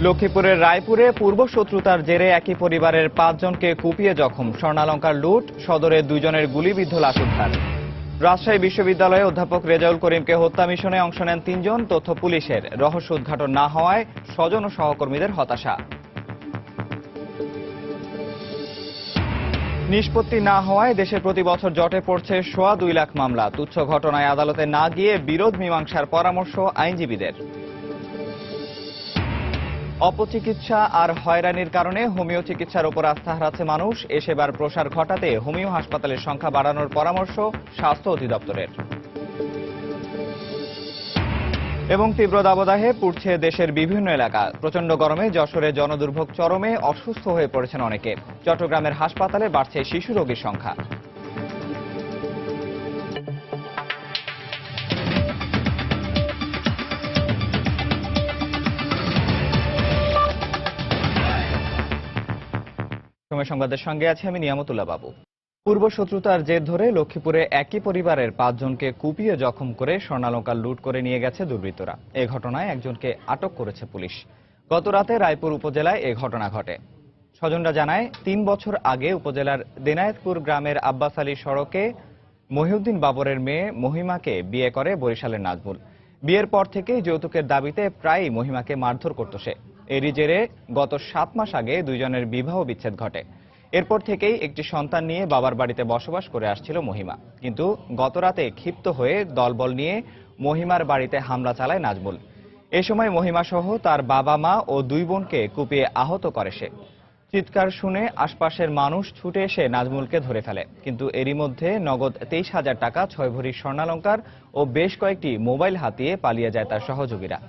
লক্ষ্মীপুরের রায়পুরে পূর্বশত্রুতার জেরে একই পরিবারের 5 জনকে কুপিয়ে জখম, স্বর্ণালংকার লুট, সদরে 2 জনের গুলিবিদ্ধ লাশ উদ্ধার। রাজশাহী বিশ্ববিদ্যালয়ে অধ্যাপক রেজাউল করিমকে হত্যা মিশনে অংশ নেন 3 জন, তথ্য পুলিশের। রহস্য উদ্ঘাটন না হওয়ায় স্বজন ও সহকর্মীদের হতাশা। নিষ্পত্তি না হওয়ায় দেশে প্রতি বছর জটে পড়ছে 2.25 লাখ মামলা। তুচ্ছ ঘটনায় আদালতে না গিয়ে বিরোধ মীমাংসার পরামর্শ আইনজীবীদের। অপচিকিৎসা আর হয়রানির কারণে হোমিও চিকিৎসার উপর আস্থা হারাচ্ছে মানুষ। এ সেবার প্রসার ঘটাতে হোমিও হাসপাতালের সংখ্যা বাড়ানোর পরামর্শ স্বাস্থ্য অধিদপ্তরের। এবং তীব্র দাবদাহে পুড়ছে দেশের বিভিন্ন এলাকা। প্রচণ্ড গরমে যশোরে জনদুর্ভোগ চরমে, অসুস্থ হয়ে পড়েছেন অনেকে। চট্টগ্রামের হাসপাতালে বাড়ছে শিশু রোগীর সংখ্যা। সময় সংবাদের সঙ্গে আছি আমি নিয়ামতুল্লাহ বাবু। পূর্বশত্রুতার জের ধরে লক্ষ্মীপুরে একই পরিবারের 5 জনকে কুপিয়ে জখম করে স্বর্ণালংকার লুট করে নিয়ে গেছে দুর্বৃত্তরা। এ ঘটনায় একজনকে আটক করেছে পুলিশ। গত রাতে রায়পুর উপজেলায় এ ঘটনা ঘটে। স্বজনরা জানায় 3 বছর আগে উপজেলার দেনায়েতপুর গ্রামের আব্বাস আলী সড়কে মহিউদ্দিন বাবরের মেয়ে মহিমাকে বিয়ে করে বরিশালের নাজমুল। বিয়ের পর থেকেই যৌতুকের দাবিতে প্রায়ই মহিমাকে মারধর করত সে। এরই জেরে গত 7 মাস আগে 2 জনের বিবাহ বিচ্ছেদ ঘটে। এরপর থেকেই একটি সন্তান নিয়ে বাবার বাড়িতে বসবাস করে আসছিল মহিমা। কিন্তু গতরাতে ক্ষিপ্ত হয়ে দলবল নিয়ে মহিমার বাড়িতে হামলা চালায় নাজমুল। এ সময় মহিমা সহ তার বাবা মা ও 2 বোনকে কুপিয়ে আহত করে সে। চিৎকার শুনে আশপাশের মানুষ ছুটে এসে নাজমুলকে ধরে ফেলে, কিন্তু এরই মধ্যে নগদ 23,000 টাকা, 6 ভরি স্বর্ণালংকার ও বেশ কয়েকটি মোবাইল হাতিয়ে পালিয়ে যায় তার সহযোগীরা।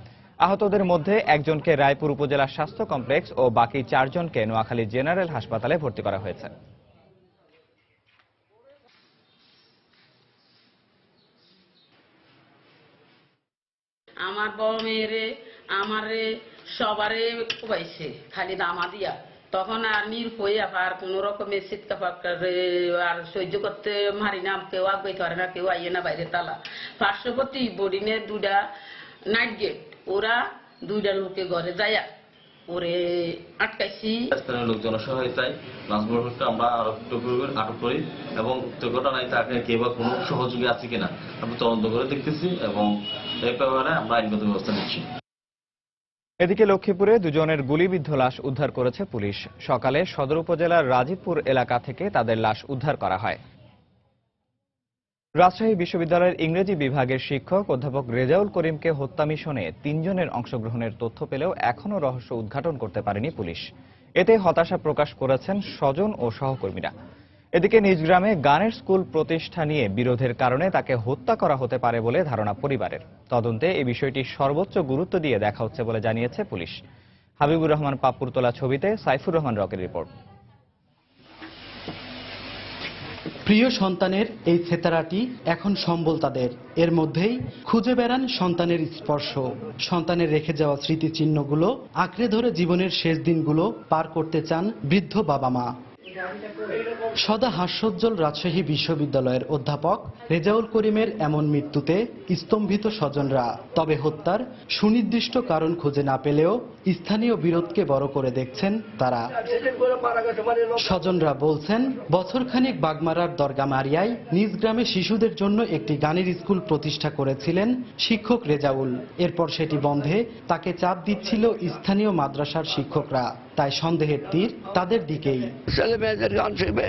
আহতদের মধ্যে একজনকে রায়পুর উপজেলা স্বাস্থ্য কমপ্লেক্স ও বাকি 4 জনকে নোয়াখালী জেনারেল হাসপাতালে ভর্তি করা হয়েছে। আমার বড় মেয়েরে আমারে সবারে খুবাইছে, খালি দামা দিয়া। তখন আর নির্ভয় আর কোন রকমের চিৎকার আর সহ্য করতে মারি না, কেউ আগাইতে পারে না, কেউ আইয়ে না, বাইরে তালা। পার্শ্ববর্তী বোর্ডিনে 2টা নাইট গেট, ওরা 2টা লোকে ঘরে যায়া ওরে আটকাইছি। স্থানীয় লোকজন সহায়তায় নাজমুল হককে আমরা আটক করি এবং ঘটনায় তাকে কে বা কোনো সহযোগী আছে কিনা আমরা তদন্ত করে দেখতেছি এবং এই ব্যাপারে আমরা আইনগত ব্যবস্থা নিচ্ছি। এদিকে লক্ষ্মীপুরে 2 জনের গুলিবিদ্ধ লাশ উদ্ধার করেছে পুলিশ। সকালে সদর উপজেলার রাজীবপুর এলাকা থেকে তাদের লাশ উদ্ধার করা হয়। রাজশাহী বিশ্ববিদ্যালয়ের ইংরেজি বিভাগের শিক্ষক অধ্যাপক রেজাউল করিমকে হত্যা মিশনে 3 জনের অংশগ্রহণের তথ্য পেলেও এখনও রহস্য উদ্ঘাটন করতে পারেনি পুলিশ। এতে হতাশা প্রকাশ করেছেন স্বজন ও সহকর্মীরা। এদিকে নিজ গ্রামে গানের স্কুল প্রতিষ্ঠা নিয়ে বিরোধের কারণে তাকে হত্যা করা হতে পারে বলে ধারণা পরিবারের। তদন্তে এই বিষয়টি সর্বোচ্চ গুরুত্ব দিয়ে দেখা হচ্ছে বলে জানিয়েছে পুলিশ। হাবিবুর রহমান পাপ্পুর তোলা ছবিতে সাইফুর রহমান রকের রিপোর্ট। প্রিয় সন্তানের এই ছেতারাটি এখন সম্বল তাদের। এর মধ্যেই খুঁজে বেড়ান সন্তানের স্পর্শ, সন্তানের রেখে যাওয়া স্মৃতিচিহ্নগুলো আঁকড়ে ধরে জীবনের শেষ দিনগুলো পার করতে চান বৃদ্ধ বাবা মা। সদা হাস্যোজ্জ্বল রাজশাহী বিশ্ববিদ্যালয়ের অধ্যাপক রেজাউল করিমের এমন মৃত্যুতে স্তম্ভিত স্বজনরা। তবে হত্যার সুনির্দিষ্ট কারণ খুঁজে না পেলেও স্থানীয় বিরোধকে বড় করে দেখছেন তারা। স্বজনরা বলছেন, বছরখানেক বাগমারার দরগামারিয়ায় নিজ গ্রামে শিশুদের জন্য একটি গানের স্কুল প্রতিষ্ঠা করেছিলেন শিক্ষক রেজাউল। এরপর সেটি বন্ধে তাকে চাপ দিচ্ছিল স্থানীয় মাদ্রাসার শিক্ষকরা। তাই সন্দেহের তীর তাদের দিকেই। ছেলে মেয়েদের গান শিখবে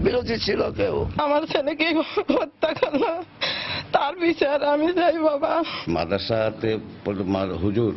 বিরোধী ছিল কেউ। আমার ছেলেকে হত্যা করলো, তার বিচার আমি চাই বাবা। মাদ্রাসাতে হুজুর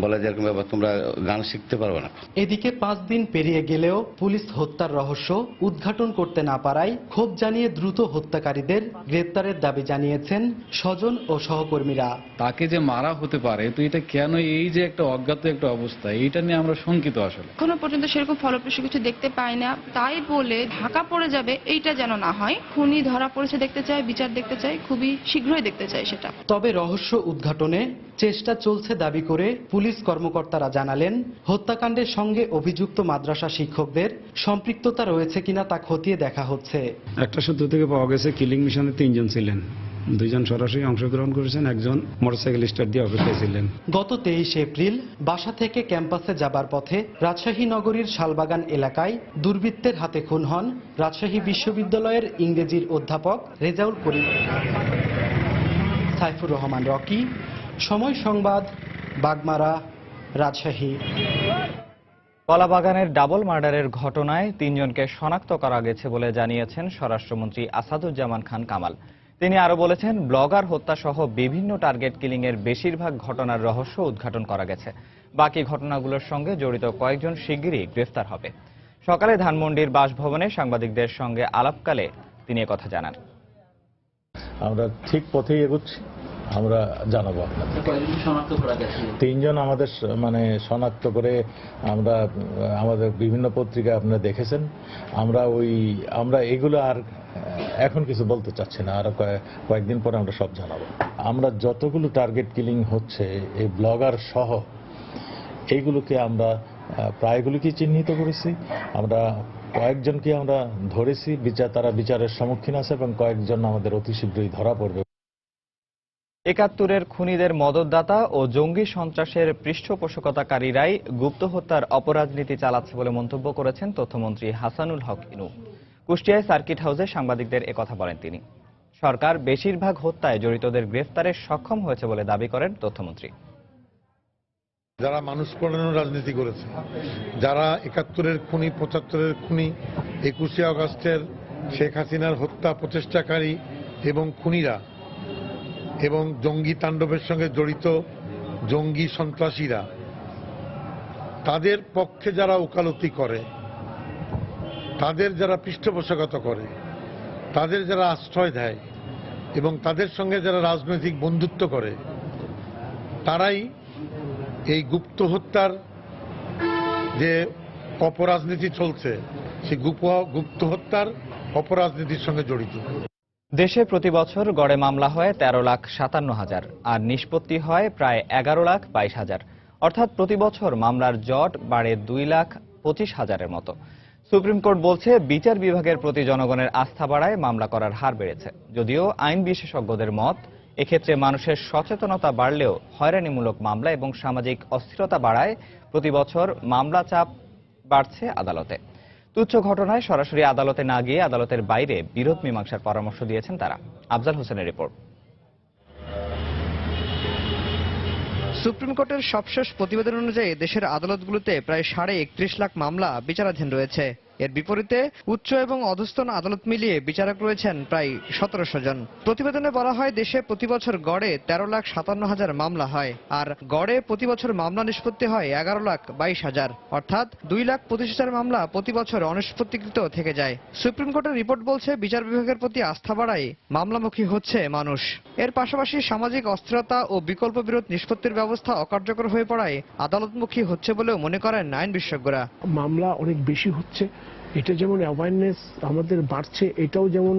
বলে যে এরকম ব্যাপার, তোমরা গান শিখতে পারবে না। এদিকে 5 দিন পেরিয়ে গেলেও পুলিশ হত্যার রহস্য উদ্ঘাটন করতে না পারায় ক্ষোভ জানিয়ে দ্রুত হত্যাকারীদের গ্রেপ্তারের দাবি জানিয়েছেন স্বজন ও সহকর্মীরা। তাকে যে মারা হতে পারে, তো এটা কেন, এই যে একটা অজ্ঞাত একটা অবস্থা, এইটা নিয়ে আমরা শঙ্কিত। আসলে এখনো পর্যন্ত সেরকম ফলপ্রসূ কিছু দেখতে পাই না। তাই বলে ঢাকা পড়ে যাবে এইটা যেন না হয়। খুনি ধরা পড়েছে দেখতে চাই, বিচার দেখতে চাই, খুবই শীঘ্রই দেখতে চাই সেটা। তবে রহস্য উদ্ঘাটনে চেষ্টা চলছে দাবি করে পুলিশ কর্মকর্তারা জানালেন, হত্যাকাণ্ডের সঙ্গে অভিযুক্ত মাদ্রাসা শিক্ষকদের সম্পৃক্ততা রয়েছে কিনা তা খতিয়ে দেখা হচ্ছে। একটা সূত্র থেকে পাওয়া গেছে কিলিং মিশনে 3 জন ছিলেন। দুইজন সরাসরি অংশগ্রহণ করেছেন, একজন মোটরসাইকেল স্টার্ট দিয়ে অপেক্ষায় ছিলেন। গত 23 এপ্রিল বাসা থেকে ক্যাম্পাসে যাবার পথে রাজশাহী নগরীর শালবাগান এলাকায় দুর্বৃত্তের হাতে খুন হন রাজশাহী বিশ্ববিদ্যালয়ের ইংরেজির অধ্যাপক রেজাউল করিম। সাইফুর রহমান রকি, সময় সংবাদ, বাগমারা, রাজশাহী। কলাবাগানের ডাবল মার্ডারের ঘটনায় 3 জনকে শনাক্ত করা গেছে বলে জানিয়েছেন স্বরাষ্ট্রমন্ত্রী আসাদুজ্জামান খান কামাল। তিনি আরো বলেছেন, ব্লগার হত্যা সহ বিভিন্ন টার্গেট কিলিং এর বেশিরভাগ ঘটনার রহস্য উদ্ঘাটন করা গেছে। বাকি ঘটনাগুলোর সঙ্গে জড়িত কয়েকজন শিগগিরই গ্রেফতার হবে। সকালে ধানমন্ডির বাসভবনে সাংবাদিকদের সঙ্গে আলাপকালে তিনি একথা জানান। আমরা ঠিক পথেই এগোচ্ছি, আমরা জানাবো আপনাদের। 3 জন আমাদের শনাক্ত করে আমরা আমাদের বিভিন্ন পত্রিকায় আপনারা দেখেছেন। আমরা এগুলো আর এখন কিছু বলতে চাচ্ছি না, আর কয়েকদিন পরে আমরা সব জানাবো। আমরা যতগুলো টার্গেট কিলিং হচ্ছে এই ব্লগার সহ এইগুলোকে আমরা প্রায়গুলোকে চিহ্নিত করেছি। আমরা কয়েকজনকে আমরা ধরেছি, তারা বিচারের সম্মুখীন আছে এবং কয়েকজন আমাদের অতি শীঘ্রই ধরা পড়বে। ৭১-এর খুনিদের মদতদাতা ও জঙ্গি সন্ত্রাসের পৃষ্ঠপোষকতাকারীরাই গুপ্ত হত্যার অপরাজনীতি চালাচ্ছে বলে মন্তব্য করেছেন তথ্যমন্ত্রী হাসানুল হক ইনু। কুষ্টিয়ায় সার্কিট হাউসে সাংবাদিকদের একথা বলেন তিনি। সরকার বেশিরভাগ হত্যায় জড়িতদের গ্রেফতারে সক্ষম হয়েছে বলে দাবি করেন তথ্যমন্ত্রী। যারা মানুষ পড়ানোর রাজনীতি করেছে, যারা ৭১-এর খুনি, ৭৫-এর খুনি, ২১শে আগস্টের শেখ হাসিনার হত্যা প্রচেষ্টাকারী এবং খুনিরা এবং জঙ্গি তাণ্ডবের সঙ্গে জড়িত জঙ্গি সন্ত্রাসীরা, তাদের পক্ষে যারা ওকালতি করে, তাদের যারা পৃষ্ঠপোষকতা করে, তাদের যারা আশ্রয় দেয় এবং তাদের সঙ্গে যারা রাজনৈতিক বন্ধুত্ব করে, তারাই এই গুপ্ত হত্যার যে অপরাজনীতি চলছে সেই গুপ্ত হত্যার অপরাজনীতির সঙ্গে জড়িত। দেশে প্রতি বছর গড়ে মামলা হয় ১৩,৫৭,০০০ আর নিষ্পত্তি হয় প্রায় ১১,২২,০০০। অর্থাৎ প্রতি বছর মামলার জট বাড়ে ২,২৫,০০০-এর মতো। সুপ্রিম কোর্ট বলছে, বিচার বিভাগের প্রতি জনগণের আস্থা বাড়ায় মামলা করার হার বেড়েছে। যদিও আইন বিশেষজ্ঞদের মত, এক্ষেত্রে মানুষের সচেতনতা বাড়লেও হয়রানিমূলক মামলা এবং সামাজিক অস্থিরতা বাড়ায় প্রতি বছর মামলা চাপ বাড়ছে আদালতে। তুচ্ছ ঘটনায় সরাসরি আদালতে না গিয়ে আদালতের বাইরে বিরোধ মীমাংসার পরামর্শ দিয়েছেন তারা। আফজাল হোসেনের রিপোর্ট। সুপ্রিম কোর্টের সবশেষ প্রতিবেদন অনুযায়ী দেশের আদালতগুলোতে প্রায় ৩.৩১ লাখ মামলা বিচারাধীন রয়েছে। এর বিপরীতে উচ্চ এবং অধস্তন আদালত মিলিয়ে বিচারক রয়েছেন প্রায় ১৭০০ জন। প্রতিবেদনে বলা হয়, দেশে প্রতি বছর গড়ে ১৩,৫৭,০০০ মামলা হয়, আর গড়ে প্রতি বছর মামলা নিষ্পত্তি হয় ১১,২২,০০০। অর্থাৎ ২,২৫,০০০ মামলা প্রতি বছর অনিষ্পত্তিকৃত থেকে যায়। সুপ্রিম কোর্টের রিপোর্ট বলছে, বিচার বিভাগের প্রতি আস্থা বাড়ায় মামলামুখী হচ্ছে মানুষ। এর পাশাপাশি সামাজিক অস্থিরতা ও বিকল্প বিরোধ নিষ্পত্তির ব্যবস্থা অকার্যকর হয়ে পড়ায় আদালতমুখী হচ্ছে বলেও মনে করেন আইন বিশেষজ্ঞরা। মামলা অনেক বেশি হচ্ছে, এটা যেমন অ্যাওয়ারনেস আমাদের বাড়ছে, এটাও যেমন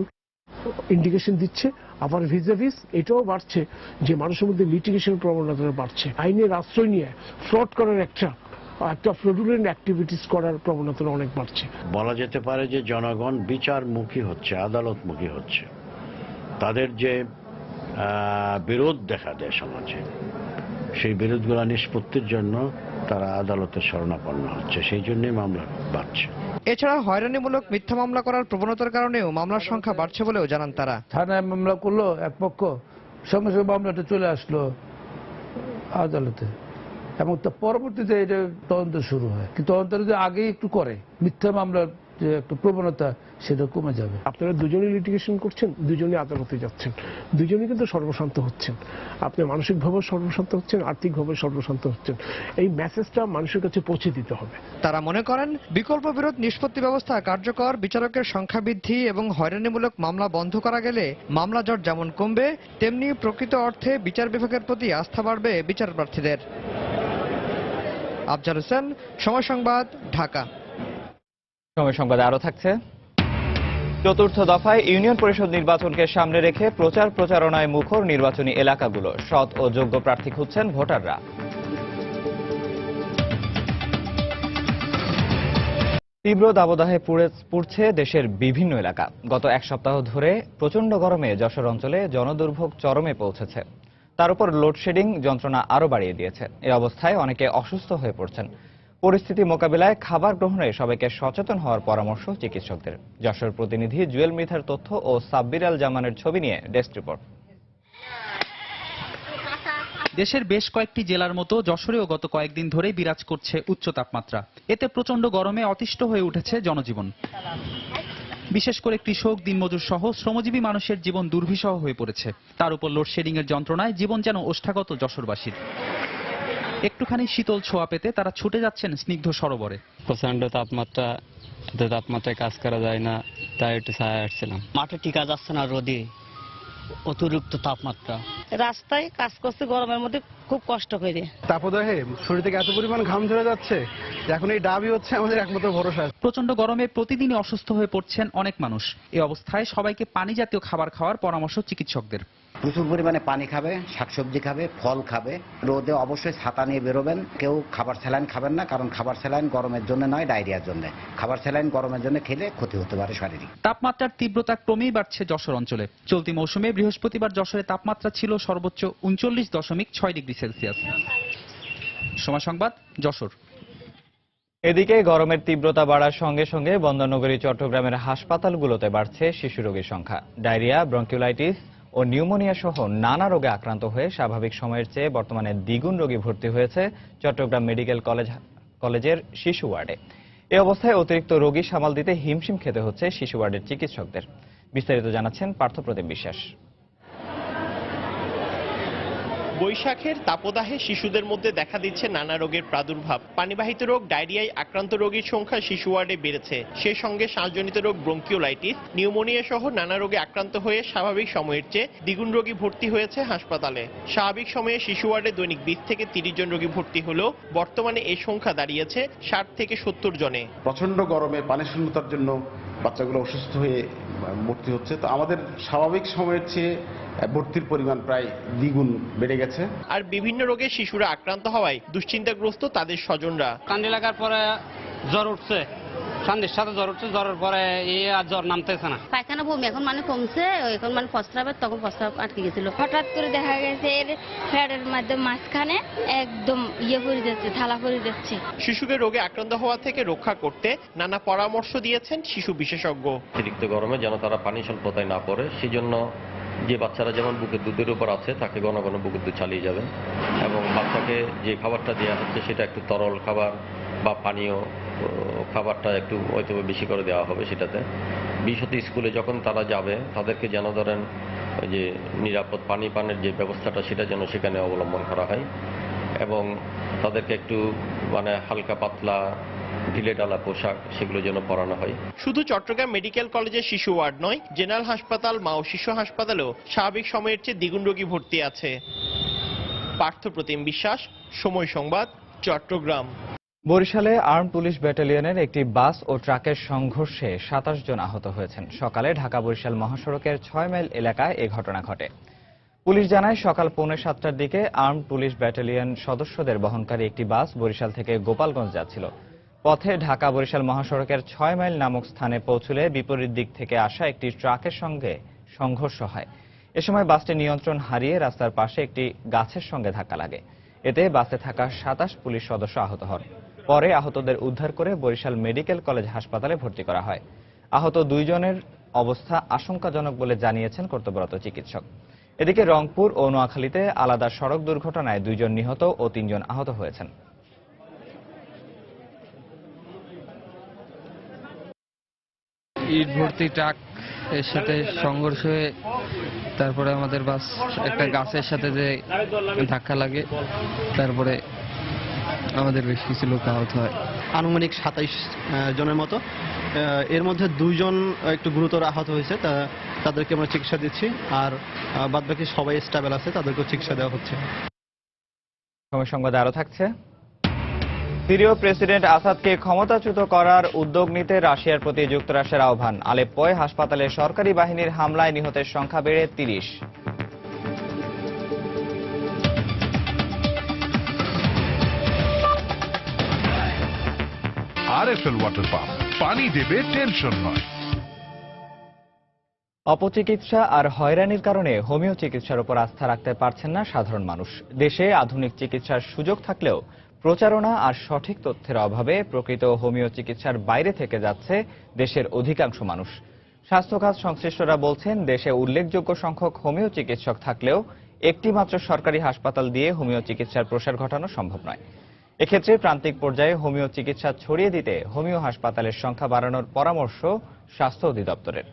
ইন্ডিকেশন দিচ্ছে, আবার ভিজাভিস এটাও বাড়ছে যে মানুষের মধ্যে লিটিগেশন প্রবণতা বাড়ছে। আইনের আশ্রয় নিয়ে ফ্রড করার একটা ফ্রডুলেন্ট অ্যাক্টিভিটিস করার প্রবণতা অনেক বাড়ছে। বলা যেতে পারে যে জনগণ বিচারমুখী হচ্ছে, আদালতমুখী হচ্ছে। তাদের যে বিরোধ দেখা দেয় সমাজে, সেই বিরোধগুলো নিষ্পত্তির জন্য তারা আদালতের শরণাপন্ন হচ্ছে, সেই জন্যই মামলা বাড়ছে। এছাড়া হয়রানিমূলক মিথ্যা মামলা করার প্রবণতার কারণেও মামলার সংখ্যা বাড়ছে বলেও জানান তারা। থানায় মামলা করলো এক পক্ষ, সঙ্গে সঙ্গে মামলাটা চলে আসলো আদালতে এবং পরবর্তীতে এটা তদন্ত শুরু হয়। কিন্তু তদন্ত যদি আগে একটু করে, মিথ্যা মামলার যে একটা প্রবণতা সেটা কমে যাবে। আপনারা দুজনেই লিটিগেশন করছেন, দুজনেই আদালতে যাচ্ছেন, দুজনেই কিন্তু সর্বশান্ত হচ্ছেন। আপনি মানসিকভাবে সর্বশান্ত হচ্ছেন, আর্থিকভাবে সর্বশান্ত হচ্ছেন। এই মেসেজটা মানুষের কাছে পৌঁছে দিতে হবে। তারা মনে করেন, বিকল্প বিরোধ নিষ্পত্তি ব্যবস্থা কার্যকর, বিচারকের সংখ্যা বৃদ্ধি এবং হয়রানিমূলক মামলা বন্ধ করা গেলে মামলা জট যেমন কমবে, তেমনি প্রকৃত অর্থে বিচার বিভাগের প্রতি আস্থা বাড়বে বিচার প্রার্থীদের। আফজাল হোসেন, সময় সংবাদ, ঢাকা। সময় সংবাদে আরো থাকছে, চতুর্থ দফায় ইউনিয়ন পরিষদ নির্বাচনকে সামনে রেখে প্রচারণায় মুখর নির্বাচনী এলাকাগুলো। সৎ ও যোগ্য প্রার্থী খুঁজছেন ভোটাররা। তীব্র দাবদাহে পুড়ছে দেশের বিভিন্ন এলাকা। গত এক সপ্তাহ ধরে প্রচণ্ড গরমে যশোর অঞ্চলে জনদুর্ভোগ চরমে পৌঁছেছে। তার উপর লোডশেডিং যন্ত্রণা আরও বাড়িয়ে দিয়েছে। এই অবস্থায় অনেকে অসুস্থ হয়ে পড়ছেন। পরিস্থিতি মোকাবিলায় খাবার গ্রহণে সবাইকে সচেতন হওয়ার পরামর্শ চিকিৎসকদের। যশোর প্রতিনিধি জুয়েল মৃধার তথ্য ও সাব্বির আল জামানের ছবি নিয়ে ডেস্ক রিপোর্ট। দেশের বেশ কয়েকটি জেলার মতো যশোরেও গত কয়েকদিন ধরে বিরাজ করছে উচ্চ তাপমাত্রা। এতে প্রচণ্ড গরমে অতিষ্ঠ হয়ে উঠেছে জনজীবন। বিশেষ করে কৃষক, দিনমজুর সহ শ্রমজীবী মানুষের জীবন দুর্বিষহ হয়ে পড়েছে। তার উপর লোডশেডিং এর যন্ত্রণায় জীবন যেন ওষ্ঠাগত যশোরবাসীর। একটুখানি শীতল ছোঁয়া পেতে তারা ছুটে যাচ্ছেন স্নিগ্ধ সরোবরে। প্রচন্ড তাপমাত্রা, তাপমাত্রায় কাজ করা যায় না, তাই একটু ছায়া আসছিলাম। মাঠে টিকা যাচ্ছে না, রোদে অতিরিক্ত তাপমাত্রা, রাস্তায় কাজ করতে গরমের মধ্যে খুব কষ্ট করে। তাপদাহে শরীর থেকে এত পরিমাণ ঘাম ঝরে যাচ্ছে, এখন এই ডাবই হচ্ছে আমাদের একমাত্র ভরসা। প্রচন্ড গরমে প্রতিদিনই অসুস্থ হয়ে পড়ছেন অনেক মানুষ। এই অবস্থায় সবাইকে পানি জাতীয় খাবার খাওয়ার পরামর্শ চিকিৎসকদের। প্রচুর পরিমাণে পানি খাবে, শাকসবজি খাবে, ফল খাবে। রোদে অবশ্যই ছাতা নিয়ে বেরোবেন। কেউ খাবার স্যালাইন খাবেন না, কারণ খাবার স্যালাইন গরমের জন্য নয়, ডায়রিয়ার জন্য। খাবার স্যালাইন গরমের জন্য খেলে ক্ষতি হতে পারে শারীরিক। তাপমাত্রার তীব্রতা ক্রমেই বাড়ছে যশোর অঞ্চলে। চলতি মৌসুমে বৃহস্পতিবার যশোরে তাপমাত্রা ছিল সর্বোচ্চ 39.6 ডিগ্রি সেলসিয়াস। সময় সংবাদ, যশোর। এদিকে গরমের তীব্রতা বাড়ার সঙ্গে সঙ্গে বন্দরনগরী চট্টগ্রামের হাসপাতালগুলোতে বাড়ছে শিশু রোগীর সংখ্যা। ডায়রিয়া, ব্রঙ্কিওলাইটিস ও নিউমোনিয়া সহ নানা রোগে আক্রান্ত হয়ে স্বাভাবিক সময়ের চেয়ে বর্তমানে দ্বিগুণ রোগী ভর্তি হয়েছে চট্টগ্রাম মেডিকেল কলেজের শিশু ওয়ার্ডে। এই অবস্থায় অতিরিক্ত রোগী সামাল দিতে হিমশিম খেতে হচ্ছে শিশু ওয়ার্ডের চিকিৎসকদের। বিস্তারিত জানাচ্ছেন পার্থপ্রতিম বিশ্বাস। বৈশাখের তাপদাহে শিশুদের মধ্যে দেখা দিচ্ছে নানা রোগের প্রাদুর্ভাব। পানিবাহিত রোগ ডায়রিয়ায় আক্রান্ত রোগীর সংখ্যা শিশু ওয়ার্ডে বেড়েছে। সে সঙ্গে শ্বাসজনিত রোগ ব্রঙ্কিওলাইটিস, নিউমোনিয়া সহ নানা রোগে আক্রান্ত হয়ে স্বাভাবিক সময়ের চেয়ে দ্বিগুণ রোগী ভর্তি হয়েছে হাসপাতালে। স্বাভাবিক সময়ে শিশু ওয়ার্ডে দৈনিক 20 থেকে 30 জন রোগী ভর্তি হলেও বর্তমানে এই সংখ্যা দাঁড়িয়েছে 60 থেকে 70 জনে। প্রচন্ড গরমে পানি শূন্যতার জন্য বাচ্চাগুলো অসুস্থ হয়ে ভর্তি হচ্ছে। তো আমাদের স্বাভাবিক সময়ের চেয়ে ভর্তির পরিমাণ প্রায় দ্বিগুণ বেড়ে গেছে। আর বিভিন্ন রোগে শিশুরা আক্রান্ত হওয়ায় দুশ্চিন্তাগ্রস্ত তাদের স্বজনরা। কান্দি লাগার পরে জ্বর উঠছে, সন্ধ্যের সাথে জ্বর উঠছে, জ্বরের পরে আর জ্বর নামতেছে না। পায়খানা বমি এখন মানে কমছে, এখন মানে প্রস্রাবের, তখন প্রস্রাব আটকে গেছিল। হঠাৎ করে দেখা গেছে এর ফ্যাটের মধ্যে মাঝখানে একদম পড়ে যাচ্ছে, থালা পড়ে যাচ্ছে। শিশুকে রোগে আক্রান্ত হওয়া থেকে রক্ষা করতে নানা পরামর্শ দিয়েছেন শিশু বিশেষজ্ঞ। অতিরিক্ত গরমে যেন তারা পানি স্বল্পতায় না পড়ে, সেজন্য যে বাচ্চারা যেমন বুকের দুধের উপর আছে তাকে ঘন ঘন বুকের দুধ চালিয়ে যাবেন, এবং বাচ্চাকে যে খাবারটা দেওয়া হচ্ছে সেটা একটু তরল খাবার বা পানীয় খাবারটা একটু হয়তো বেশি করে দেওয়া হবে সেটাতে। বিশেষত স্কুলে যখন তারা যাবে তাদেরকে যেন ধরেন যে নিরাপদ পানি পানের যে ব্যবস্থাটা সেটা যেন সেখানে অবলম্বন করা হয়, এবং তাদেরকে একটু মানে হালকা পাতলা ঢিলেঢালা পোশাক সেগুলো যেন পরানো হয়। শুধু চট্টগ্রাম মেডিকেল কলেজের শিশু ওয়ার্ড নয়, জেনারেল হাসপাতাল, মা ও শিশু হাসপাতালেও স্বাভাবিক সময়ের চেয়ে দ্বিগুণ রোগী ভর্তি আছে। পার্থপ্রতিম বিশ্বাস, সময় সংবাদ, চট্টগ্রাম। বরিশালে আর্মড পুলিশ ব্যাটালিয়নের একটি বাস ও ট্রাকের সংঘর্ষে 27 জন আহত হয়েছেন। সকালে ঢাকা বরিশাল মহাসড়কের 6 মাইল এলাকায় এ ঘটনা ঘটে। পুলিশ জানায়, সকাল 6:45টার দিকে আর্মড পুলিশ ব্যাটালিয়ন সদস্যদের বহনকারী একটি বাস বরিশাল থেকে গোপালগঞ্জ যাচ্ছিল। পথে ঢাকা বরিশাল মহাসড়কের 6 মাইল নামক স্থানে পৌঁছলে বিপরীত দিক থেকে আসা একটি ট্রাকের সঙ্গে সংঘর্ষ হয়। এ সময় বাসটি নিয়ন্ত্রণ হারিয়ে রাস্তার পাশে একটি গাছের সঙ্গে ধাক্কা লাগে। এতে বাসে থাকা 27 পুলিশ সদস্য আহত হন। পরে আহতদের উদ্ধার করে বরিশাল মেডিকেল কলেজ হাসপাতালে ভর্তি করা হয়। আহত 2 জনের অবস্থা আশঙ্কাজনক বলে জানিয়েছেন কর্তব্যরত চিকিৎসক। এদিকে রংপুর ও নোয়াখালীতে আলাদা সড়ক দুর্ঘটনায় 2 জন নিহত ও 3 জন আহত হয়েছেন। ইট ভর্তি ট্রাক এর সাথে সংঘর্ষ হয়ে তারপরে আমাদের বাস একটা গাছের সাথে যে ধাক্কা লাগে, তারপরে আমাদের বেশ কিছু লোক আহত হয়। আনুমানিক 27 জনের মতো, এর মধ্যে 2 জন একটু গুরুতর আহত হয়েছে, তাদেরকে আমরা চিকিৎসা দিচ্ছি, আর বাদবাকি সবাই স্টেবল আছে, তাদেরকেও চিকিৎসা দেওয়া হচ্ছে। সময় সংবাদে আরো থাকছে, সিরীয় প্রেসিডেন্ট আসাদকে ক্ষমতাচ্যুত করার উদ্যোগ নিতে রাশিয়ার প্রতি যুক্তরাষ্ট্রের আহ্বান। আলেপ্পোয় হাসপাতালে সরকারি বাহিনীর হামলায় নিহতের সংখ্যা বেড়ে 30। RFL ওয়াটার পাম্প, পানি দেবে টেনশন নয়। অপচিকিৎসা আর হয়রানির কারণে হোমিও চিকিৎসার উপর আস্থা রাখতে পারছেন না সাধারণ মানুষ। দেশে আধুনিক চিকিৎসার সুযোগ থাকলেও প্রচারণা আর সঠিক তথ্যের অভাবে প্রকৃত হোমিও চিকিৎসার বাইরে থেকে যাচ্ছে দেশের অধিকাংশ মানুষ। স্বাস্থ্য খাত সংশ্লিষ্টরা বলছেন, দেশে উল্লেখযোগ্য সংখ্যক হোমিও চিকিৎসক থাকলেও একটি মাত্র সরকারি হাসপাতাল দিয়ে হোমিও চিকিৎসার প্রসার ঘটানো সম্ভব নয়। এক্ষেত্রে প্রান্তিক পর্যায়ে হোমিও চিকিৎসা ছড়িয়ে দিতে হোমিও হাসপাতালের সংখ্যা বাড়ানোর পরামর্শ স্বাস্থ্য অধিদপ্তরের।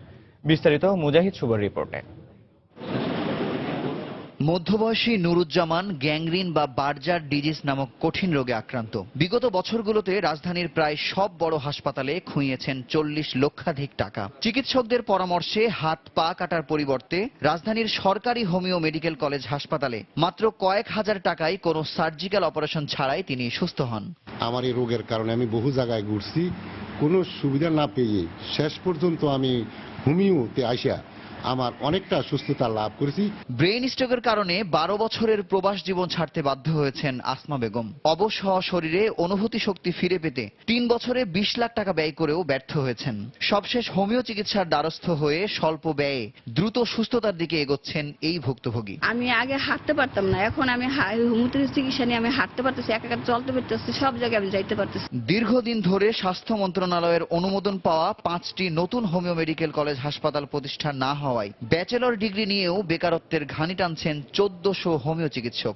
বিস্তারিত মুজাহিদ শুভর রিপোর্টে। মধ্যবয়সী নুরুজ্জামান গ্যাংগ্রিন বা বার্জার ডিজিজ নামক কঠিন রোগে আক্রান্ত। বিগত বছরগুলোতে রাজধানীর প্রায় সব বড় হাসপাতালে খুইয়েছেন 40 লক্ষাধিক টাকা। চিকিৎসকদের পরামর্শে হাত পা কাটার পরিবর্তে রাজধানীর সরকারি হোমিও মেডিকেল কলেজ হাসপাতালে মাত্র কয়েক হাজার টাকায় কোনো সার্জিক্যাল অপারেশন ছাড়াই তিনি সুস্থ হন। আমার এই রোগের কারণে আমি বহু জায়গায় ঘুরছি, কোনো সুবিধা না পেয়ে শেষ পর্যন্ত আমি হোমিওতে আসা আমার অনেকটা সুস্থতা লাভ করেছি। ব্রেইন স্ট্রোকের কারণে 12 বছরের প্রবাস জীবন ছাড়তে বাধ্য হয়েছেন আসমা বেগম। অবশ হওয়া শরীরে অনুভূতি শক্তি ফিরে পেতে 3 বছরে 20 লাখ টাকা ব্যয় করেও ব্যর্থ হয়েছেন। সবশেষ হোমিও চিকিৎসার দ্বারস্থ হয়ে স্বল্প ব্যয়ে দ্রুত সুস্থতার দিকে এগোচ্ছেন এই ভুক্তভোগী। আমি আগে হাঁটতে পারতাম না, এখন আমি হোমিও চিকিৎসা নিয়ে আমি হাঁটতে পারতেছি, একা চলতে পারতেছি, সব জায়গায় আমি যাইতে পারতেছি। দীর্ঘদিন ধরে স্বাস্থ্য মন্ত্রণালয়ের অনুমোদন পাওয়া 5টি নতুন হোমিও মেডিকেল কলেজ হাসপাতাল প্রতিষ্ঠা না হওয়ায় ব্যাচেলর ডিগ্রি নিয়েও বেকারত্বের ঘানি টানছেন 1400 হোমিও চিকিৎসক।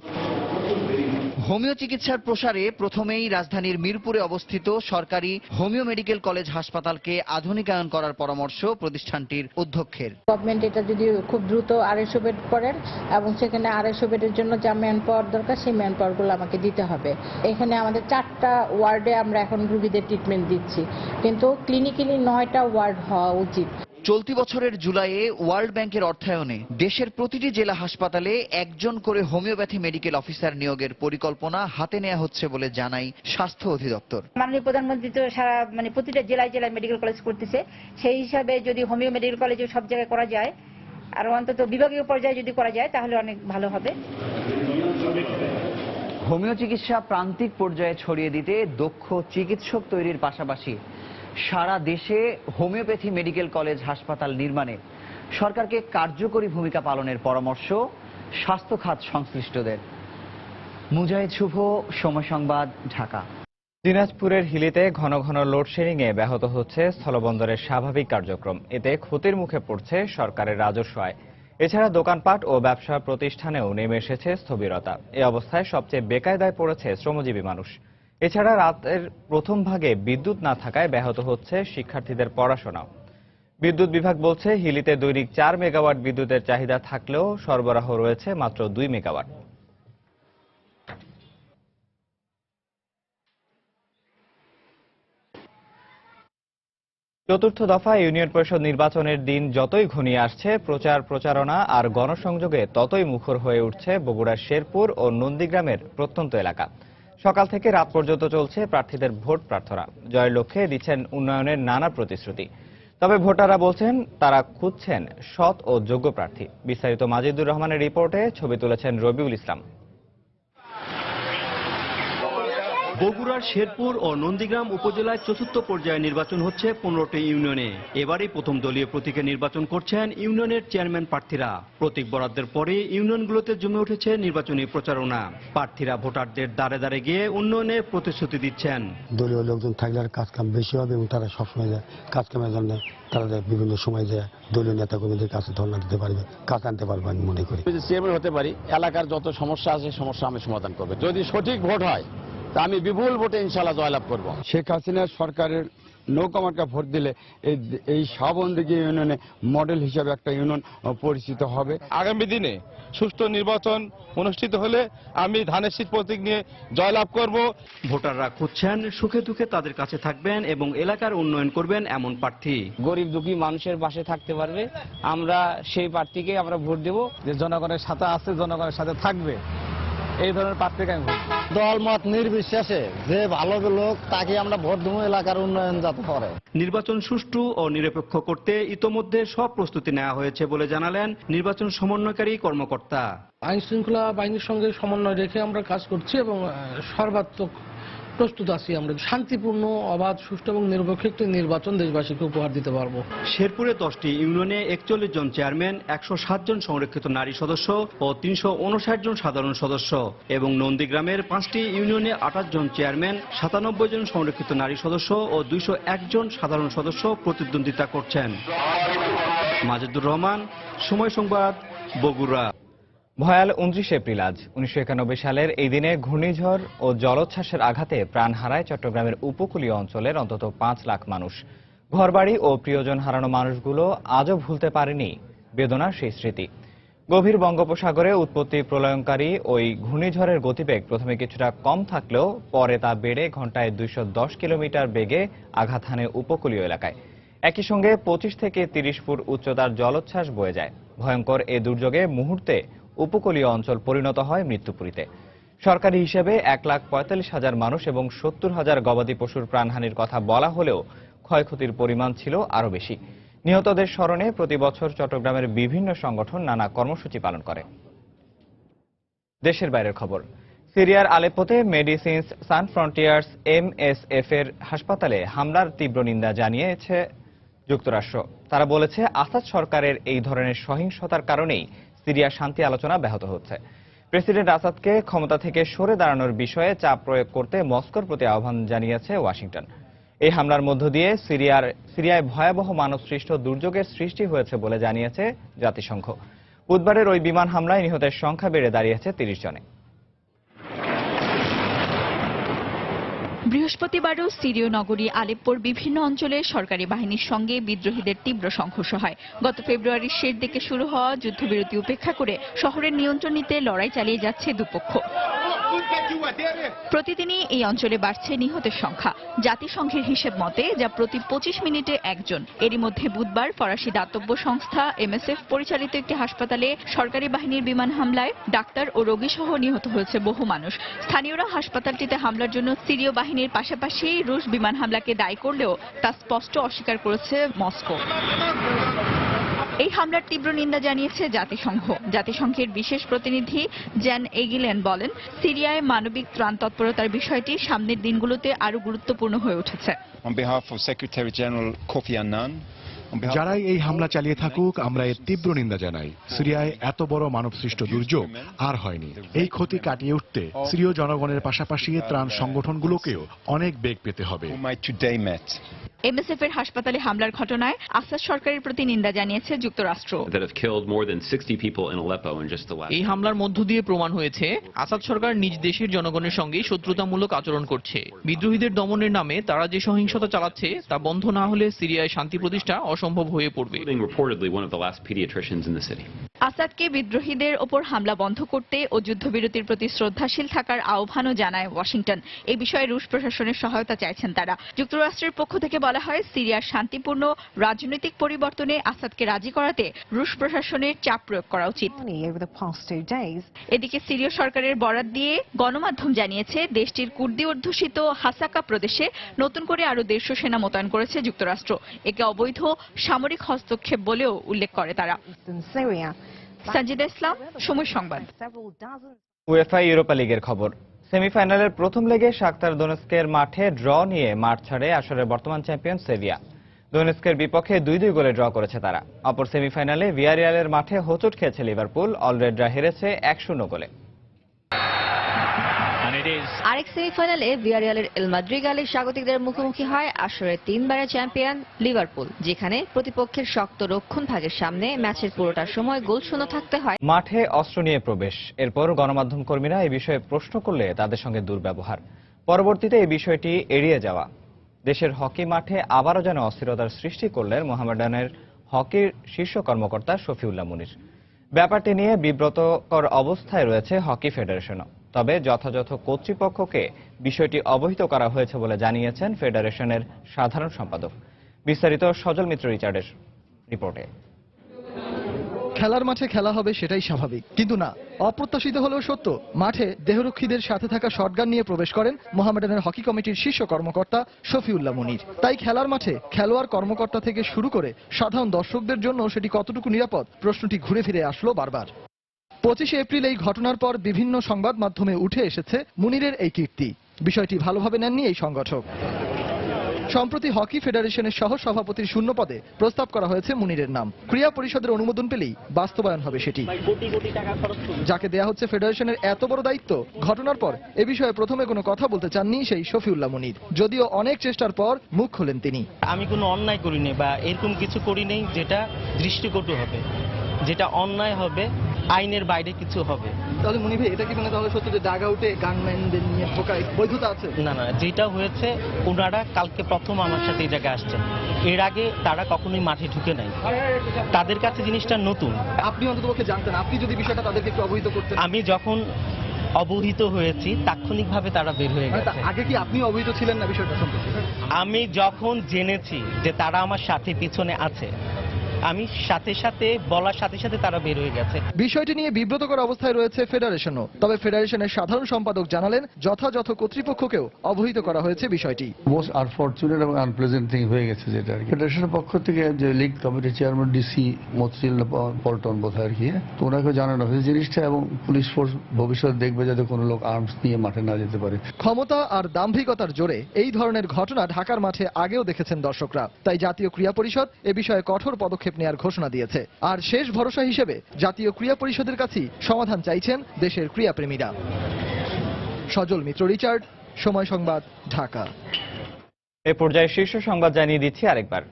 হোমিও চিকিৎসার প্রসারে প্রথমেই রাজধানীর মিরপুরে অবস্থিত সরকারি হোমিও মেডিকেল কলেজ হাসপাতালকে আধুনিকায়ন করার পরামর্শ প্রতিষ্ঠানটির অধ্যক্ষের। গভর্নমেন্ট এটা যদি খুব দ্রুত 250 বেড করেন এবং সেখানে 250 বেডের জন্য যা ম্যান পাওয়ার দরকার সেই ম্যান পাওয়ারগুলো আমাকে দিতে হবে। এখানে আমাদের 4টা ওয়ার্ডে আমরা এখন রোগীদের ট্রিটমেন্ট দিচ্ছি, কিন্তু ক্লিনিক্যালি 9টা ওয়ার্ড হওয়া উচিত। চলতি বছরের জুলাইয়ে ওয়ার্ল্ড ব্যাংকের অর্থায়নে দেশের প্রতিটি জেলা হাসপাতালে একজন করে হোমিওপ্যাথি মেডিকেল অফিসার নিয়োগের পরিকল্পনা হাতে নেওয়া হচ্ছে বলে জানাই স্বাস্থ্য অধিদপ্তর। মাননীয় প্রধানমন্ত্রী তো সারা প্রতিটা জেলায় জেলায় মেডিকেল কলেজ করতেছে, সেই হিসাবে যদি হোমিও মেডিকেল কলেজে সব জায়গায় করা যায় আর অন্তত বিভাগীয় পর্যায়ে যদি করা যায় তাহলে অনেক ভালো হবে। হোমিও চিকিৎসা প্রান্তিক পর্যায়ে ছড়িয়ে দিতে দক্ষ চিকিৎসক তৈরির পাশাপাশি সারা দেশে হোমিওপ্যাথি মেডিকেল কলেজ হাসপাতাল নির্মাণে সরকারকে কার্যকরী ভূমিকা পালনের পরামর্শ স্বাস্থ্য খাত সংশ্লিষ্টদের। মুজাহিদ শুভ, সময় সংবাদ, ঢাকা। দিনাজপুরের হিলিতে ঘন ঘন লোডশেডিংয়ে ব্যাহত হচ্ছে স্থলবন্দরের স্বাভাবিক কার্যক্রম। এতে ক্ষতির মুখে পড়ছে সরকারের রাজস্ব আয়। এছাড়া দোকানপাট ও ব্যবসা প্রতিষ্ঠানেও নেমে এসেছে স্থবিরতা। এ অবস্থায় সবচেয়ে বেকায়দায় পড়েছে শ্রমজীবী মানুষ। এছাড়া রাতের প্রথম ভাগে বিদ্যুৎ না থাকায় ব্যাহত হচ্ছে শিক্ষার্থীদের পড়াশোনা। বিদ্যুৎ বিভাগ বলছে, হিলিতে দৈনিক 4 মেগাওয়াট বিদ্যুতের চাহিদা থাকলেও সরবরাহ রয়েছে মাত্র 2 মেগাওয়াট। চতুর্থ দফা ইউনিয়ন পরিষদ নির্বাচনের দিন যতই ঘনিয়ে আসছে, প্রচারণা আর গণসংযোগে ততই মুখর হয়ে উঠছে বগুড়ার শেরপুর ও নন্দীগ্রামের প্রত্যন্ত এলাকা। সকাল থেকে রাত পর্যন্ত চলছে প্রার্থীদের ভোট প্রার্থনা। জয়ের লক্ষ্যে দিচ্ছেন উন্নয়নের নানা প্রতিশ্রুতি। তবে ভোটাররা বলছেন, তারা খুঁজছেন সৎ ও যোগ্য প্রার্থী। বিস্তারিত মাজিদুর রহমানের রিপোর্টে ছবি তুলেছেন রবিউল ইসলাম। বগুড়ার শেরপুর ও নন্দীগ্রাম উপজেলায় চতুর্থ পর্যায়ে নির্বাচন হচ্ছে 15টি ইউনিয়নে। এবারই প্রথম দলীয় প্রতীকে নির্বাচন করছেন ইউনিয়নের চেয়ারম্যান প্রার্থীরা। প্রতীক বরাদ্দের পরে ইউনিয়নগুলোতে জমে উঠেছে নির্বাচনী প্রচারণা। প্রার্থীরা ভোটারদের দ্বারে দ্বারে গিয়ে উন্নয়নের প্রতিশ্রুতি দিচ্ছেন। দলীয় লোকজন থাকলে আর কাজকাম বেশি হবে এবং তারা সবসময় যায় কাজকামের জন্য, তারা বিভিন্ন সময় যায় দলীয় নেতাকর্মীদের কাছে ধর্ণা দিতে পারবে, কাজ আনতে পারবে আমি মনে করি। চেয়ারম্যান হতে পারি, এলাকার যত সমস্যা আছে সমস্যা আমি সমাধান করবো। যদি সঠিক ভোট হয় তা আমি বিপুল ভোটে ইনশাআল্লাহ জয়লাভ করব। শেখ হাসিনার সরকারের নৌকা মার্কা ভোট দিলে এই শাহবন্দিগি ইউনিয়নে মডেল হিসাবে একটা ইউনিয়ন পরিচিত হবে। আগামী দিনে সুষ্ঠু নির্বাচন অনুষ্ঠিত হলে আমি ধানের শীষ প্রতীক নিয়ে জয়লাভ করব। ভোটাররা খুঁজছেন সুখে দুঃখে তাদের কাছে থাকবেন এবং এলাকার উন্নয়ন করবেন এমন প্রার্থী। গরিব দুঃখী মানুষের পাশে থাকতে পারবে, আমরা সেই প্রার্থীকে আমরা ভোট দেব যে জনগণের সাথে আছে, জনগণের সাথে থাকবে, এই ধরনের প্রার্থীকে আমি ভোট। দলমত নির্বিশেষে যে ভালো লোক তাকে আমরা ভোট দেবো, এলাকার উন্নয়ন যাতে করে। নির্বাচন সুষ্ঠু ও নিরপেক্ষ করতে ইতোমধ্যে সব প্রস্তুতি নেওয়া হয়েছে বলে জানালেন নির্বাচন সমন্বয়কারী কর্মকর্তা। আইন শৃঙ্খলা বাহিনীর সঙ্গে সমন্বয় রেখে আমরা কাজ করছি এবং সর্বাত্মক প্রস্তুত আছি আমরা শান্তিপূর্ণ, অবাধ, সুষ্ঠু এবং নিরপেক্ষ একটি নির্বাচন দেশবাসীকে উপহার দিতে পারবো। শেরপুরে 10টি ইউনিয়নে 41 জন চেয়ারম্যান, 160 জন সংরক্ষিত নারী সদস্য ও 359 জন সাধারণ সদস্য এবং নন্দীগ্রামের 5টি ইউনিয়নে 28 জন চেয়ারম্যান, 97 জন সংরক্ষিত নারী সদস্য ও 201 জন সাধারণ সদস্য প্রতিদ্বন্দ্বিতা করছেন। মাজেদুর রহমান, সময় সংবাদ, বগুড়া। ভয়াল 29 এপ্রিল আজ 1991 সালের এই দিনে ঘূর্ণিঝড় ও জলোচ্ছ্বাসের আঘাতে প্রাণ হারায় চট্টগ্রামের উপকূলীয় অঞ্চলের অন্তত 5 লাখ মানুষ। ঘরবাড়ি ও প্রিয়জন হারানো মানুষগুলো আজও ভুলতে পারেনি বেদনার সেই স্মৃতি। গভীর বঙ্গোপসাগরে উৎপত্তি প্রলয়ঙ্কারী ওই ঘূর্ণিঝড়ের গতিবেগ প্রথমে কিছুটা কম থাকলেও পরে তা বেড়ে ঘন্টায় 210 কিলোমিটার বেগে আঘাত হানে উপকূলীয় এলাকায়। একই সঙ্গে 25 থেকে 30 ফুট উচ্চতার জলোচ্ছ্বাস বয়ে যায়। ভয়ঙ্কর এ দুর্যোগে মুহূর্তে উপকূলীয় অঞ্চল পরিণত হয় মৃত্যুপুরীতে। সরকারি হিসেবে 1,45,000 মানুষ এবং 70,000 গবাদি পশুর প্রাণহানির কথা বলা হলেও ক্ষয়ক্ষতির পরিমাণ ছিল আরও বেশি। নিহতদের স্মরণে প্রতি বছর চট্টগ্রামের বিভিন্ন সংগঠন নানা কর্মসূচি পালন করে। দেশের বাইরের খবর। সিরিয়ার আলেপ্পোতে মেডিসিনস সান ফ্রন্টিয়ার্স MSF এর হাসপাতালে হামলার তীব্র নিন্দা জানিয়েছে যুক্তরাষ্ট্র। তারা বলেছে, আসাদ সরকারের এই ধরনের সহিংসতার কারণেই সিরিয়ার শান্তি আলোচনা ব্যাহত হচ্ছে। প্রেসিডেন্ট আসাদকে ক্ষমতা থেকে সরে দাঁড়ানোর বিষয়ে চাপ প্রয়োগ করতে মস্কোর প্রতি আহ্বান জানিয়েছে ওয়াশিংটন। এই হামলার মধ্য দিয়ে সিরিয়ায় ভয়াবহ মানবসৃষ্ট দুর্যোগের সৃষ্টি হয়েছে বলে জানিয়েছে জাতিসংঘ। বুধবারের ওই বিমান হামলায় নিহতের সংখ্যা বেড়ে দাঁড়িয়েছে 30 জনে। বৃহস্পতিবারও সিরীয় নগরী আলেপ্পোর বিভিন্ন অঞ্চলে সরকারি বাহিনীর সঙ্গে বিদ্রোহীদের তীব্র সংঘর্ষ হয়। গত ফেব্রুয়ারির শেষ দিকে শুরু হওয়া যুদ্ধবিরতি উপেক্ষা করে শহরের নিয়ন্ত্রণ নিতে লড়াই চালিয়ে যাচ্ছে দুপক্ষ। প্রতিদিনই এই অঞ্চলে বাড়ছে নিহতের সংখ্যা। জাতিসংঘের হিসেব মতে যা প্রতি 25 মিনিটে একজন। এরই মধ্যে বুধবার ফরাসি দাতব্য সংস্থা MSF পরিচালিত একটি হাসপাতালে সরকারি বাহিনীর বিমান হামলায় ডাক্তার ও রোগী সহ নিহত হয়েছে বহু মানুষ। স্থানীয়রা হাসপাতালটিতে হামলার জন্য সিরীয় বাহিনীর পাশাপাশি রুশ বিমান হামলাকে দায়ী করলেও তা স্পষ্ট অস্বীকার করেছে মস্কো। এই হামলার তীব্র নিন্দা জানিয়েছে জাতিসংঘ। জাতিসংঘের বিশেষ প্রতিনিধি জ্যান এগিলেন বলেন, সিরিয়ায় মানবিক ত্রাণ তৎপরতার বিষয়টি সামনের দিনগুলোতে আরো গুরুত্বপূর্ণ হয়ে উঠেছে। যারাই এই হামলা চালিয়ে থাকুক, আমরা এর তীব্র নিন্দা জানাই। সিরিয়ায় এত বড় মানবসৃষ্ট দুর্যোগ আর হয়নি। এই ক্ষতি কাটিয়ে উঠতে সিরীয় জনগণের পাশাপাশি ত্রাণ সংগঠনগুলোকেও অনেক বেগ পেতে হবে। MSF এর হাসপাতালে হামলার ঘটনায় আসাদ সরকারের প্রতি নিন্দা জানিয়েছে যুক্তরাষ্ট্র। এই হামলার মধ্য দিয়ে প্রমাণ হয়েছে আসাদ সরকার নিজ দেশের জনগণের সঙ্গে শত্রুতামূলক আচরণ করছে। বিদ্রোহীদের দমনের নামে তারা যে সহিংসতা চালাচ্ছে তা বন্ধ না হলে সিরিয়ায় শান্তি প্রতিষ্ঠা অসম্ভব হয়ে পড়বে। আসাদকে বিদ্রোহীদের ওপর হামলা বন্ধ করতে ও যুদ্ধবিরতির প্রতি শ্রদ্ধাশীল থাকার আহ্বানও জানায় ওয়াশিংটন। এই বিষয়ে রুশ প্রশাসনের সহায়তা চাইছেন তারা। যুক্তরাষ্ট্রের পক্ষ থেকে বলা হয়, সিরিয়ার শান্তিপূর্ণ রাজনৈতিক পরিবর্তনে আসাদকে রাজি করাতে রুশ প্রশাসনের চাপ প্রয়োগ করা উচিত। এদিকে সিরীয় সরকারের বরাত দিয়ে গণমাধ্যম জানিয়েছে, দেশটির কুর্দি অধ্যুষিত হাসাকা প্রদেশে নতুন করে আরো 150 সেনা মোতায়েন করেছে যুক্তরাষ্ট্র। একে অবৈধ সামরিক হস্তক্ষেপ বলেও উল্লেখ করে তারা। সাজিদা ইসলাম, সময় সংবাদ। উয়েফা ইউরোপা লিগের খবর। সেমিফাইনালের প্রথম লেগে শাখতার দোনেস্কের মাঠে ড্র নিয়ে মাঠ ছাড়ে আসরের বর্তমান চ্যাম্পিয়ন সেভিয়া। দোনেস্কের বিপক্ষে 2-2 গোলে ড্র করেছে তারা। অপর সেমিফাইনালে ভিয়ারিয়ালের মাঠে হোঁচট খেয়েছে লিভারপুল। অলরেডরা হেরেছে 1-0 গোলে। আরেক সেমিফাইনালে ভিয়ারিয়ালের এল মাদ্রিগালের স্বাগতিকদের মুখোমুখি হয় আসরের 3বারের চ্যাম্পিয়ন লিভারপুল, যেখানে প্রতিপক্ষের শক্ত রক্ষণ ভাগের সামনে ম্যাচের পুরোটা সময় গোলশূন্য থাকতে হয়। মাঠে অস্ত্র নিয়ে প্রবেশ, এরপর গণমাধ্যম কর্মীরা এই বিষয়ে প্রশ্ন করলে তাদের সঙ্গে দুর্ব্যবহার, পরবর্তীতে এই বিষয়টি এড়িয়ে যাওয়া। দেশের হকি মাঠে আবারও যেন অস্থিরতার সৃষ্টি করলেন মোহামেডানের হকির শীর্ষ কর্মকর্তা শফিউল্লাহ মুনির। ব্যাপারটি নিয়ে বিব্রতকর অবস্থায় রয়েছে হকি ফেডারেশনও। তবে যথাযথ কর্তৃপক্ষকে বিষয়টি অবহিত করা হয়েছে বলে জানিয়েছেন ফেডারেশনের সাধারণ সম্পাদক। বিস্তারিত সজল মিত্র রিচার্ডের রিপোর্টে। খেলার মাঠে খেলা হবে সেটাই স্বাভাবিক, কিন্তু না, অপ্রত্যাশিত হলেও সত্য, মাঠে দেহরক্ষীদের সাথে থাকা শটগান নিয়ে প্রবেশ করেন মোহামেডানের হকি কমিটির শীর্ষ কর্মকর্তা শফিউল্লাহ মুনির। তাই খেলার মাঠে খেলোয়াড় কর্মকর্তা থেকে শুরু করে সাধারণ দর্শকদের জন্য সেটি কতটুকু নিরাপদ, প্রশ্নটি ঘুরে ফিরে আসলো বারবার। 25 এপ্রিল এই ঘটনার পর বিভিন্ন সংবাদ মাধ্যমে উঠে এসেছে মুনিরের এই কীর্তি। বিষয়টি ভালোভাবে নেননি এই সংগঠক। সম্প্রতি হকি ফেডারেশনের সহ সভাপতির শূন্য পদে প্রস্তাব করা হয়েছে মুনিরের নাম। ক্রীড়া পরিষদের অনুমোদন পেলেই বাস্তবায়ন হবে সেটি। যাকে দেয়া হচ্ছে ফেডারেশনের এত বড় দায়িত্ব, ঘটনার পর এ বিষয়ে প্রথমে কোনো কথা বলতে চাননি সেই শফিউল্লাহ মুনির, যদিও অনেক চেষ্টার পর মুখ খোলেন তিনি। আমি কোনো অন্যায় করিনি বা এরকম কিছু করিনি যেটা দৃষ্টিকটু হবে, যেটা অন্যায় হবে, আইনের বাইরে কিছু হবে। তাহলে মুনির ভাই, এটা কি মানে তাহলে সত্যি যে ডাগ আউটে গানম্যানদের নিয়ে ঢোকায় বৈধতা আছে? না, যেটা হয়েছে, ওনারা কালকে প্রথম আমার সাথে এই জায়গায় আসছেন। এর আগে তারা কখনোই মাঠে ঢুকে নাই, তাদের কাছে জিনিসটা নতুন। আপনি অন্ততপক্ষে জানতেন, আপনি যদি বিষয়টা তাদেরকে একটু অবহিত করতেন। আমি যখন অবহিত হয়েছি তাৎক্ষণিকভাবে তারা বের হয়ে গেছে। আগে কি আপনি অবহিত ছিলেন না বিষয়টা সম্পর্কে? আমি যখন জেনেছি যে তারা আমার সাথে পিছনে আছে, আমি সাথে সাথে বলার সাথে সাথে তারা বের হয়ে গেছে। বিষয়টি নিয়ে বিব্রতকর অবস্থায় রয়েছে ফেডারেশনও। তবে ফেডারেশনের সাধারণ সম্পাদক জানালেন, যথাযথ কর্তৃপক্ষকেও অবহিত করা হয়েছে বিষয়টি। মোস্ট আনফরচুনেট এবং আনপ্লেজেন্ট থিং হয়ে গেছে, যেটা আর কি ফেডারেশনের পক্ষ থেকে যে লিগ কমিটির চেয়ারম্যান ডিসি মতিঝিল পল্টন বোধহয় আর কি, তো ওনাকে জানানো হয়েছে জিনিসটা, এবং পুলিশ ফোর্স ভবিষ্যৎ দেখবে যাতে কোনো লোক আর্মস নিয়ে মাঠে না যেতে পারে। ক্ষমতা আর দাম্ভিকতার জোরে এই ধরনের ঘটনা ঢাকার মাঠে আগেও দেখেছেন দর্শকরা। তাই জাতীয় ক্রীড়া পরিষদ এ বিষয়ে কঠোর পদক্ষেপ নেওয়ার ঘোষণা দিয়েছে। আর শেষ ভরসা হিসেবে জাতীয় ক্রীড়া পরিষদের কাছেই সমাধান চাইছেন দেশের ক্রীড়াপ্রেমীরা। সজল মিত্র, রিচার্ড, সময় সংবাদ, ঢাকা। এ পর্যায়ে শীর্ষ সংবাদ জানিয়ে দিচ্ছি আরেকবার।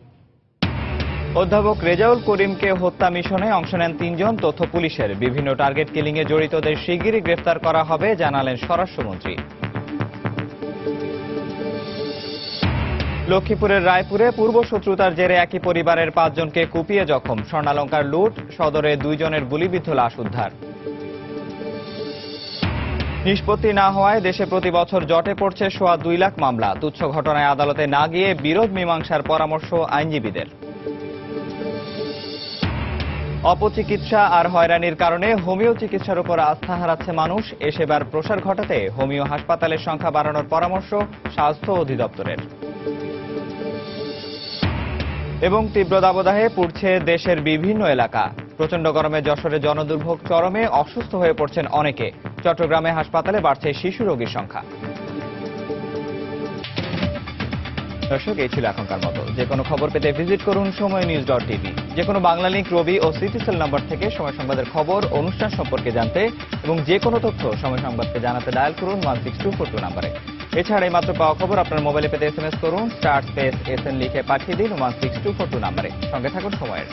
অধ্যাপক রেজাউল করিমকে হত্যা মিশনে অংশ নেন 3 জন তথ্য পুলিশের। বিভিন্ন টার্গেট কিলিংয়ে জড়িতদের শিগগিরই গ্রেফতার করা হবে জানালেন স্বরাষ্ট্রমন্ত্রী। লক্ষ্মীপুরের রায়পুরে পূর্বশত্রুতার জেরে একই পরিবারের 5 জনকে কুপিয়ে জখম। স্বর্ণালঙ্কার লুট, সদরে 2 জনের গুলিবিদ্ধ লাশ উদ্ধার। নিষ্পত্তি না হওয়ায় দেশে প্রতি বছর জটে পড়ছে 2.25 লাখ মামলা। তুচ্ছ ঘটনায় আদালতে না গিয়ে বিরোধ মীমাংসার পরামর্শ আইনজীবীদের। অপচিকিৎসা আর হয়রানির কারণে হোমিও চিকিৎসার উপর আস্থা হারাচ্ছে মানুষ। এ সেবার প্রসার ঘটাতে হোমিও হাসপাতালের সংখ্যা বাড়ানোর পরামর্শ স্বাস্থ্য অধিদপ্তরের। এবং তীব্র দাবদাহে পুড়ছে দেশের বিভিন্ন এলাকা। প্রচন্ড গরমে যশোরে জনদুর্ভোগ চরমে, অসুস্থ হয়ে পড়ছেন অনেকে। চট্টগ্রামে হাসপাতালে বাড়ছে শিশু রোগীর সংখ্যা। দর্শক, এই ছিল এখনকার মতো। যে কোনো খবর পেতে ভিজিট করুন সময়নিউজ.tv। যে কোনো বাংলা লিংক, রবি ও সিটিসেল নাম্বার থেকে সময় সংবাদের খবর, অনুষ্ঠান সম্পর্কে জানতে এবং যে কোনো তথ্য সময় সংবাদকে জানাতে ডায়াল করুন 16242 নাম্বারে। এছাড়া এই মাত্র পাওয়া খবর আপনার মোবাইলে পেতে SMS করুন *SN লিখে পাঠিয়ে দিন 16242 নাম্বারে। সঙ্গে থাকুন সময়ের।